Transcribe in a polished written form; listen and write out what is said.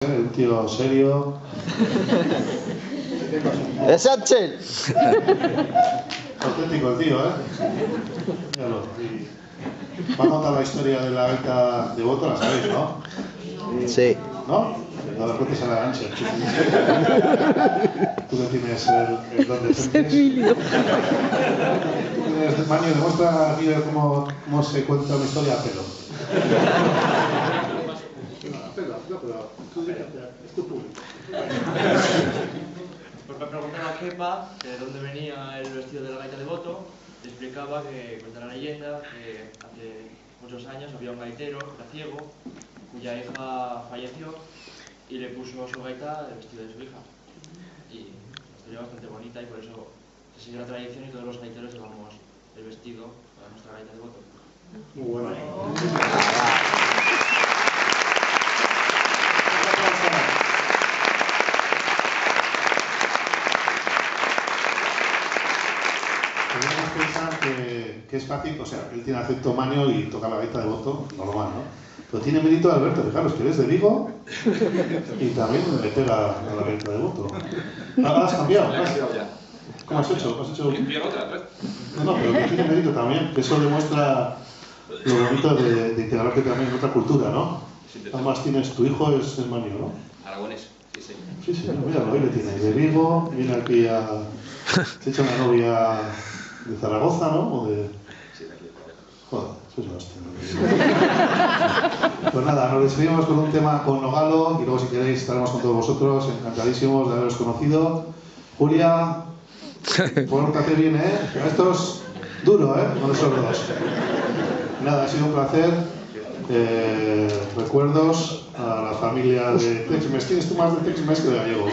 Un tío serio. ¡Es Axel! Auténtico el tío, ¿eh? Míralo. Y va a contar la historia de la gaita de Boto, la sabéis, ¿no? Sí. ¿No? A ver, cuéntese la ancha. Tú que tienes el don de frentes. Tú tienes Maño, demuestra aquí cómo se cuenta una historia a pelo. Pero tú dices, es tu público. Pues me preguntaron a Kepa de dónde venía el vestido de la gaita de Boto. Le explicaba que cuenta la leyenda que hace muchos años había un gaitero, era ciego, cuya hija falleció y le puso a su gaita el vestido de su hija. Y una historia bastante bonita y por eso se sigue la tradición y todos los gaiteros llevamos el vestido para nuestra gaita de Boto. Muy bueno. Podríamos pensar que es fácil, o sea, él tiene acento maño y toca la gaita de Boto, normal, ¿no? Pero tiene mérito Alberto, fijaros que eres de Vigo y también le pega a la gaita de Boto. Ahora has cambiado, ¿no? ¿Cómo has hecho? ¿Has hecho? No, pero que tiene mérito también, que eso demuestra lo bonito de integrarte también en otra cultura, ¿no? Además tienes, tu hijo es maño, ¿no? Aragonés, sí, sí. Sí, sí, mira, ahí le tiene, de Vigo, viene aquí se echa una novia de Zaragoza, ¿no? O de... Sí, de aquí de Zaragoza. Joder, eso es una hostia. Pues nada, nos despedimos con un tema con Nogalo y luego si queréis estaremos con todos vosotros, encantadísimos de haberos conocido. Julia, pórtate bien, ¿eh? Esto es duro, ¿eh? Con esos dos. Nada, ha sido un placer. Recuerdos a la familia de Tex-Mex. Tienes tú más de Tex-Mex que de gallego.